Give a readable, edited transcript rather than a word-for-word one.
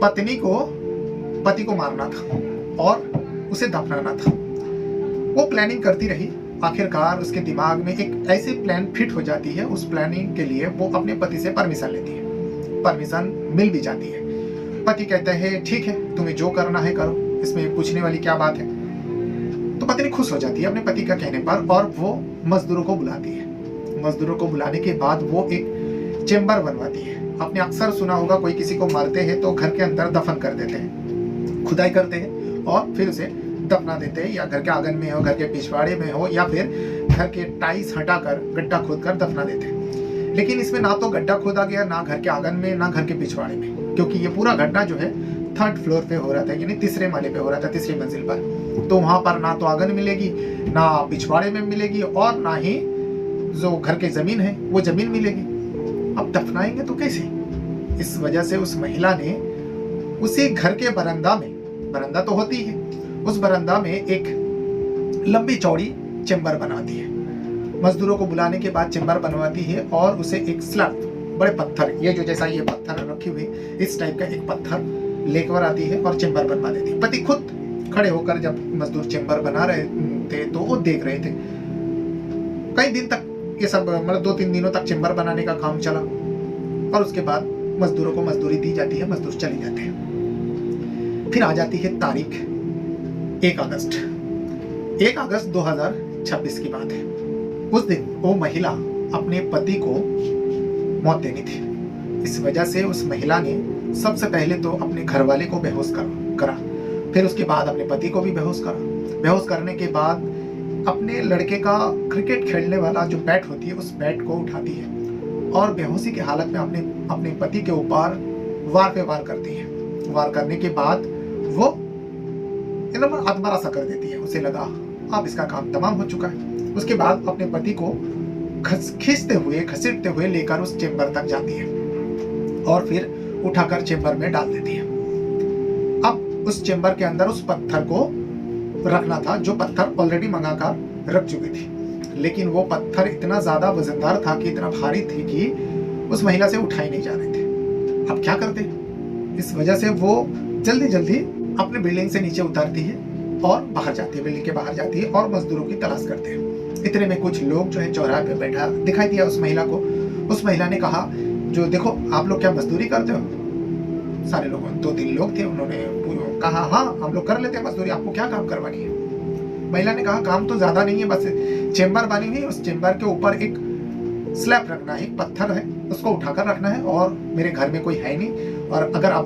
पत्नी को पति को मारना था और उसे दफनाना था। वो प्लानिंग करती रही, आखिरकार उसके दिमाग में एक ऐसी प्लान फिट हो जाती है। उस प्लानिंग के लिए वो अपने पति से परमिशन लेती है, परमिशन मिल भी जाती है। पति कहता है ठीक है, तुम्हें जो करना है करो, इसमें पूछने वाली क्या बात है। तो पत्नी खुश हो जाती है अपने पति का कहने पर और वो मजदूरों को बुलाती है। मजदूरों को बुलाने के बाद वो एक चेम्बर बनवाती है। आपने अक्सर सुना होगा, कोई किसी को मारते हैं तो घर के अंदर दफन कर देते हैं, खुदाई करते हैं और फिर उसे दफना देते हैं, या घर के आंगन में हो, घर के पिछवाड़े में हो, या फिर घर के टाइल्स हटाकर गड्ढा खोदकर दफना देते हैं। लेकिन इसमें ना तो गड्ढा खोदा गया, ना घर के आंगन में, ना घर के पिछवाड़े में, क्योंकि ये पूरा घटना जो है 3rd फ्लोर पे हो रहा था, यानी तीसरे माले पे हो रहा था, तीसरी मंजिल पर। तो वहां पर ना तो आंगन मिलेगी, ना पिछवाड़े में मिलेगी, और ना ही जो घर के जमीन है वो जमीन मिलेगी। अब दफनाएंगे तो कैसे? इस वजह से उस महिला ने उसी घर के बरामदा में, बरामदा तो होती है, उस बरामदा में एक लंबी चौड़ी चेम्बर बनाती है। मजदूरों को बुलाने के बाद चेम्बर बनवाती है और उसे एक स्लैब, बड़े पत्थर, ये जो जैसा ये पत्थर रखी हुई, इस टाइप का एक पत्थर लेकर आती है और चेम्बर बनवा देती है। पति खुद खड़े होकर, जब मजदूर चेम्बर बना रहे थे तो वो देख रहे थे। कई दिन तक ये सब, मतलब 2-3 दिनों तक चेम्बर बनाने का काम चला और उसके बाद मजदूरों को मजदूरी दी जाती है, मजदूर चले जाते हैं। फिर आ जाती है तारीख 1 अगस्त 2026 की बात है। उस दिन वो महिला अपने पति को मौत देनी थी। इस वजह से उस महिला ने सबसे पहले तो अपने घरवाले को बेहोश करा, फिर उसके बाद अपने पति को भी बेहोश करा। बेहोश करने के बाद अपने लड़के का क्रिकेट खेलने वाला जो बैट होती है, उस बैट को उठाती है और बेहोशी की हालत में अपने पति के ऊपर वार पे वार करती है। वार करने के बाद वो एकदम आत्महत्या सा कर देती है। उसे लगा अब इसका काम तमाम हो चुका है। उसके बाद अपने पति को घसीटते हुए लेकर उस चेम्बर तक जाती है और फिर उठाकर चेम्बर में डाल देती है। अब उस चेम्बर के अंदर उस पत्थर को रखना था, जो पत्थर ऑलरेडी मंगाकर रख चुकी थी, लेकिन वो पत्थर इतना ज्यादा वजनदार था कि, इतना भारी थी कि उस महिला से उठाई नहीं जा रहे थे। अब क्या करते? इस वजह से वो जल्दी जल्दी अपने बिल्डिंग से नीचे उतरती है और बाहर जाती है, बिल्डिंग के बाहर जाती है और मजदूरों की तलाश करते हैं। इतने में कुछ लोग जो है चौराहे पे बैठा दिखाई दिया उस महिला को। उस महिला ने कहा, जो देखो आप लोग क्या मजदूरी करते हो? सारे लोग, 2-3 लोग थे, उन्होंने कहा हाँ हम लोग कर लेते हैं मजदूरी, आपको क्या काम करवानी है? महिला ने कहा काम तो ज्यादा नहीं है, बस चेम्बर बनी हुई, उस चेम्बर के ऊपर एक स्लैब रखना है, एक पत्थर है, उसको उठाकर रखना है और मेरे घर में कोई है नहीं, और अगर आप